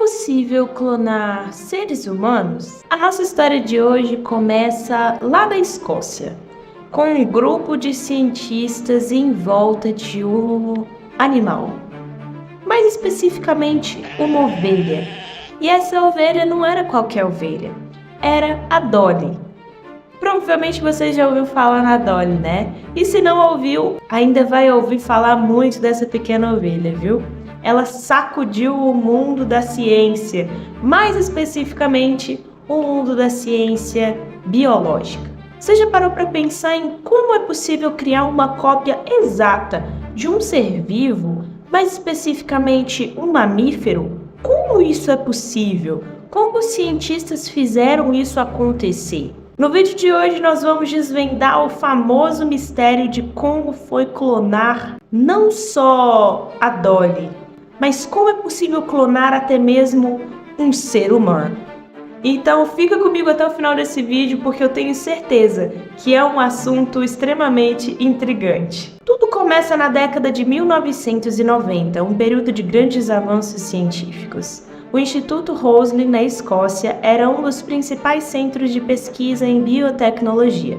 possível clonar seres humanos? A nossa história de hoje começa lá na Escócia, com um grupo de cientistas em volta de um animal, mais especificamente uma ovelha. E essa ovelha não era qualquer ovelha, era a Dolly. Provavelmente você já ouviu falar na Dolly, né? E se não ouviu, ainda vai ouvir falar muito dessa pequena ovelha, viu? Ela sacudiu o mundo da ciência, mais especificamente o mundo da ciência biológica. Você já parou para pensar em como é possível criar uma cópia exata de um ser vivo, mais especificamente um mamífero? Como isso é possível? Como os cientistas fizeram isso acontecer? No vídeo de hoje nós vamos desvendar o famoso mistério de como foi clonar não só a Dolly, mas como é possível clonar até mesmo um ser humano. Então fica comigo até o final desse vídeo porque eu tenho certeza que é um assunto extremamente intrigante. Tudo começa na década de 1990, um período de grandes avanços científicos. O Instituto Roslin, na Escócia, era um dos principais centros de pesquisa em biotecnologia.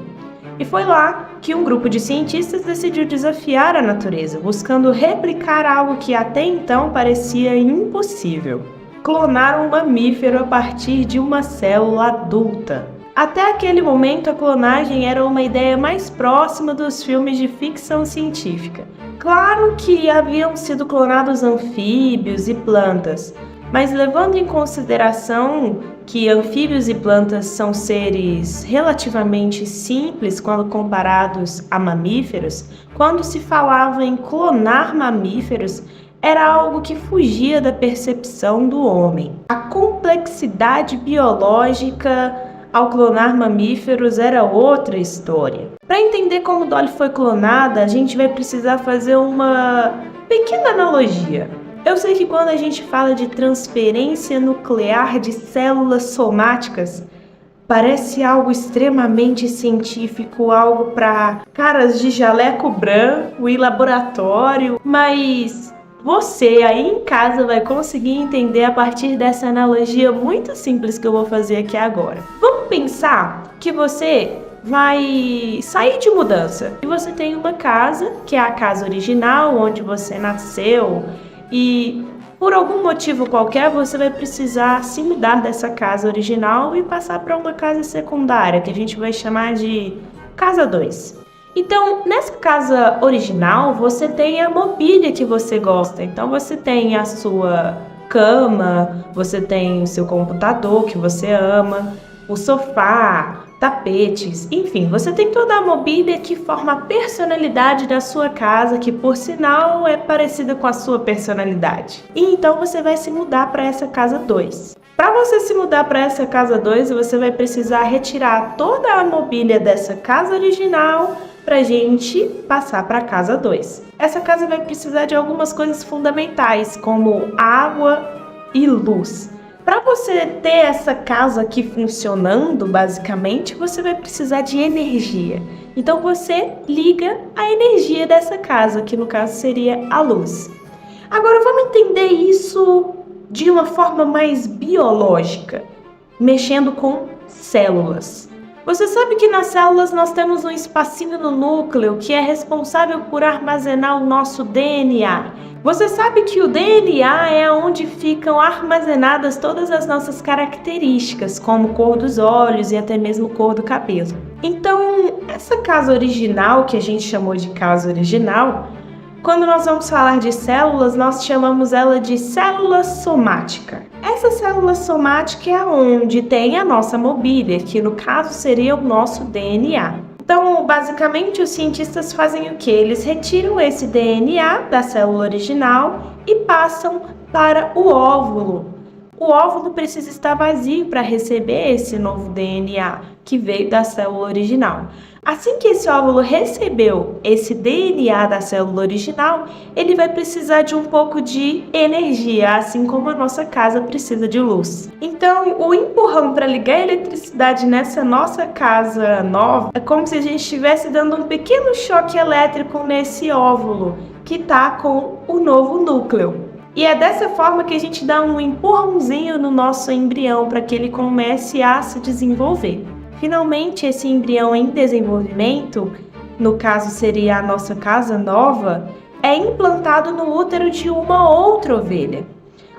E foi lá que um grupo de cientistas decidiu desafiar a natureza, buscando replicar algo que até então parecia impossível: clonar um mamífero a partir de uma célula adulta. Até aquele momento, a clonagem era uma ideia mais próxima dos filmes de ficção científica. Claro que haviam sido clonados anfíbios e plantas, mas levando em consideração que anfíbios e plantas são seres relativamente simples quando comparados a mamíferos, quando se falava em clonar mamíferos, era algo que fugia da percepção do homem. A complexidade biológica ao clonar mamíferos era outra história. Para entender como Dolly foi clonada, a gente vai precisar fazer uma pequena analogia. Eu sei que quando a gente fala de transferência nuclear de células somáticas, parece algo extremamente científico, algo para caras de jaleco branco e laboratório, mas você aí em casa vai conseguir entender a partir dessa analogia muito simples que eu vou fazer aqui agora. Vamos pensar que você vai sair de mudança e você tem uma casa, que é a casa original, onde você nasceu, e por algum motivo qualquer você vai precisar se mudar dessa casa original e passar para uma casa secundária, que a gente vai chamar de casa 2. Então, nessa casa original, você tem a mobília que você gosta. Então, você tem a sua cama, você tem o seu computador que você ama, o sofá, tapetes, enfim, você tem toda a mobília que forma a personalidade da sua casa, que por sinal é parecida com a sua personalidade. E então você vai se mudar para essa casa 2. Para você se mudar para essa casa 2, você vai precisar retirar toda a mobília dessa casa original para a gente passar para a casa 2. Essa casa vai precisar de algumas coisas fundamentais, como água e luz. Para você ter essa casa aqui funcionando, basicamente, você vai precisar de energia. Então você liga a energia dessa casa, que no caso seria a luz. Agora vamos entender isso de uma forma mais biológica, mexendo com células. Você sabe que nas células nós temos um espacinho no núcleo que é responsável por armazenar o nosso DNA. Você sabe que o DNA é onde ficam armazenadas todas as nossas características, como cor dos olhos e até mesmo cor do cabelo. Então, essa casa original, que a gente chamou de casa original, quando nós vamos falar de células, nós chamamos ela de célula somática. Essa célula somática é onde tem a nossa mobília, que no caso seria o nosso DNA. Então, basicamente, os cientistas fazem o quê? Eles retiram esse DNA da célula original e passam para o óvulo. O óvulo precisa estar vazio para receber esse novo DNA que veio da célula original. Assim que esse óvulo recebeu esse DNA da célula original, ele vai precisar de um pouco de energia, assim como a nossa casa precisa de luz. Então, o empurrão para ligar a eletricidade nessa nossa casa nova é como se a gente estivesse dando um pequeno choque elétrico nesse óvulo que está com o novo núcleo. E é dessa forma que a gente dá um empurrãozinho no nosso embrião para que ele comece a se desenvolver. Finalmente, esse embrião em desenvolvimento, no caso seria a nossa casa nova, é implantado no útero de uma outra ovelha,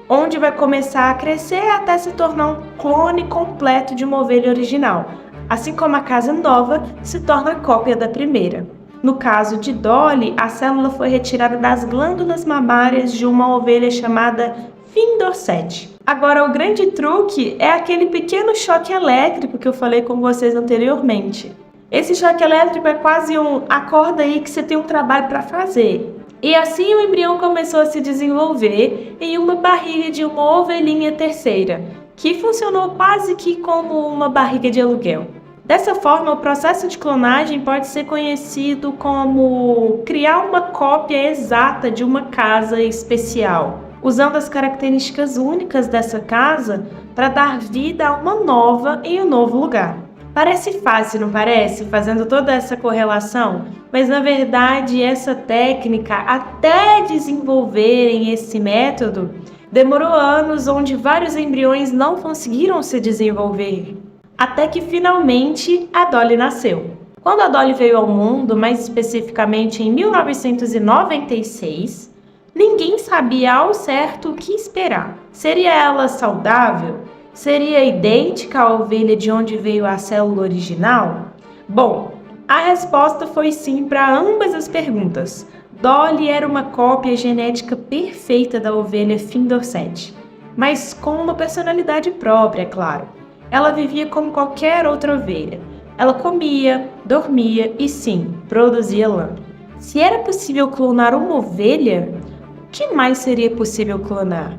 onde vai começar a crescer até se tornar um clone completo de uma ovelha original, assim como a casa nova se torna cópia da primeira. No caso de Dolly, a célula foi retirada das glândulas mamárias de uma ovelha chamada Findorset. Agora, o grande truque é aquele pequeno choque elétrico que eu falei com vocês anteriormente. Esse choque elétrico é quase acorda aí que você tem um trabalho para fazer. E assim o embrião começou a se desenvolver em uma barriga de uma ovelhinha terceira, que funcionou quase que como uma barriga de aluguel. Dessa forma, o processo de clonagem pode ser conhecido como criar uma cópia exata de uma casa especial, usando as características únicas dessa casa para dar vida a uma nova em um novo lugar. Parece fácil, não parece? Fazendo toda essa correlação? Mas, na verdade, essa técnica, até desenvolverem esse método, demorou anos onde vários embriões não conseguiram se desenvolver. Até que, finalmente, a Dolly nasceu. Quando a Dolly veio ao mundo, mais especificamente em 1996, ninguém sabia ao certo o que esperar. Seria ela saudável? Seria idêntica à ovelha de onde veio a célula original? Bom, a resposta foi sim para ambas as perguntas. Dolly era uma cópia genética perfeita da ovelha Findorset, mas com uma personalidade própria, é claro. Ela vivia como qualquer outra ovelha. Ela comia, dormia e sim, produzia lã. Se era possível clonar uma ovelha, o que mais seria possível clonar?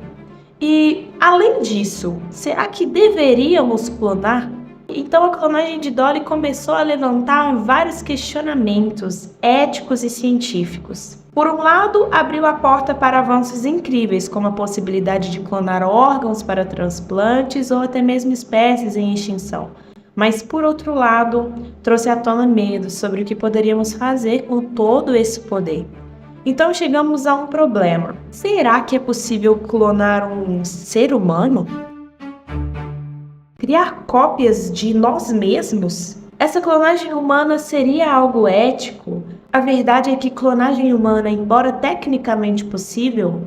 E, além disso, será que deveríamos clonar? Então a clonagem de Dolly começou a levantar vários questionamentos éticos e científicos. Por um lado, abriu a porta para avanços incríveis, como a possibilidade de clonar órgãos para transplantes ou até mesmo espécies em extinção. Mas, por outro lado, trouxe à tona medos sobre o que poderíamos fazer com todo esse poder. Então chegamos a um problema. Será que é possível clonar um ser humano? Criar cópias de nós mesmos? Essa clonagem humana seria algo ético? A verdade é que clonagem humana, embora tecnicamente possível,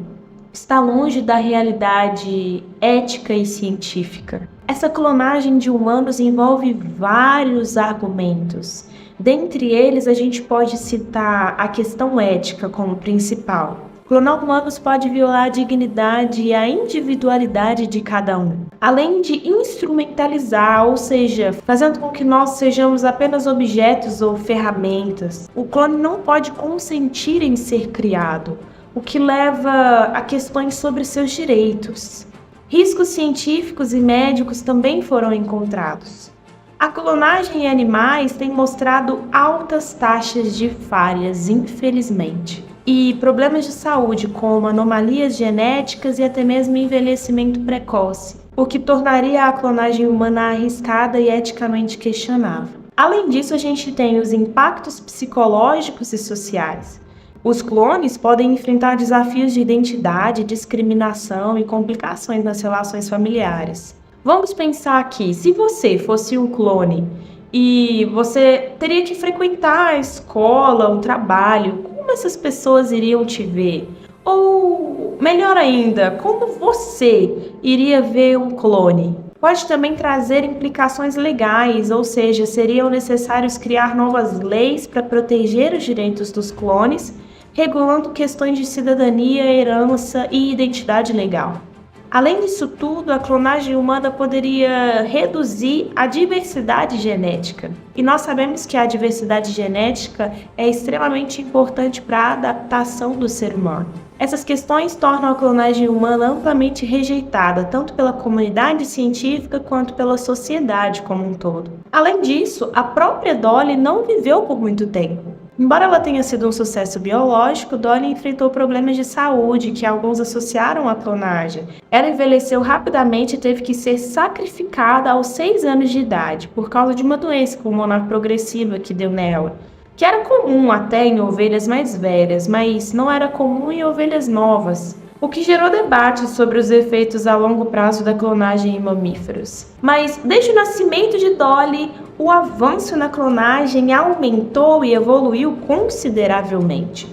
está longe da realidade ética e científica. Essa clonagem de humanos envolve vários argumentos. Dentre eles, a gente pode citar a questão ética como principal. Clonar humanos pode violar a dignidade e a individualidade de cada um, além de instrumentalizar, ou seja, fazendo com que nós sejamos apenas objetos ou ferramentas. O clone não pode consentir em ser criado, o que leva a questões sobre seus direitos. Riscos científicos e médicos também foram encontrados. A clonagem em animais tem mostrado altas taxas de falhas, infelizmente, e problemas de saúde, como anomalias genéticas e até mesmo envelhecimento precoce, o que tornaria a clonagem humana arriscada e eticamente questionável. Além disso, a gente tem os impactos psicológicos e sociais. Os clones podem enfrentar desafios de identidade, discriminação e complicações nas relações familiares. Vamos pensar aqui, se você fosse um clone e você teria que frequentar a escola, o trabalho, como essas pessoas iriam te ver? Ou, melhor ainda, como você iria ver um clone? Pode também trazer implicações legais, ou seja, seriam necessários criar novas leis para proteger os direitos dos clones, regulando questões de cidadania, herança e identidade legal. Além disso tudo, a clonagem humana poderia reduzir a diversidade genética. E nós sabemos que a diversidade genética é extremamente importante para a adaptação do ser humano. Essas questões tornam a clonagem humana amplamente rejeitada, tanto pela comunidade científica quanto pela sociedade como um todo. Além disso, a própria Dolly não viveu por muito tempo. Embora ela tenha sido um sucesso biológico, Dolly enfrentou problemas de saúde que alguns associaram à clonagem. Ela envelheceu rapidamente e teve que ser sacrificada aos 6 anos de idade, por causa de uma doença pulmonar progressiva que deu nela, que era comum até em ovelhas mais velhas, mas não era comum em ovelhas novas. o que gerou debate sobre os efeitos a longo prazo da clonagem em mamíferos. Mas desde o nascimento de Dolly, o avanço na clonagem aumentou e evoluiu consideravelmente.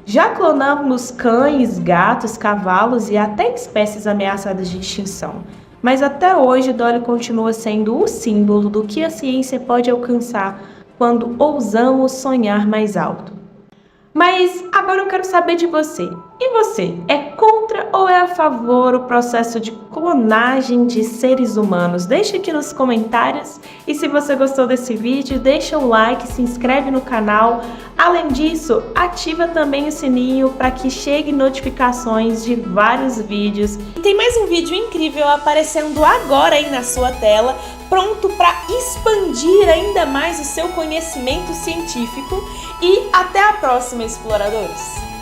Já clonamos cães, gatos, cavalos e até espécies ameaçadas de extinção. Mas até hoje, Dolly continua sendo o símbolo do que a ciência pode alcançar quando ousamos sonhar mais alto. Mas agora eu quero saber de você. E você, é contra ou é a favor o processo de clonagem de seres humanos? Deixa aqui nos comentários. E se você gostou desse vídeo, deixa um like, se inscreve no canal. Além disso, ativa também o sininho para que chegue notificações de vários vídeos. E tem mais um vídeo incrível aparecendo agora aí na sua tela, pronto para expandir ainda mais o seu conhecimento científico. E até a próxima, exploradores!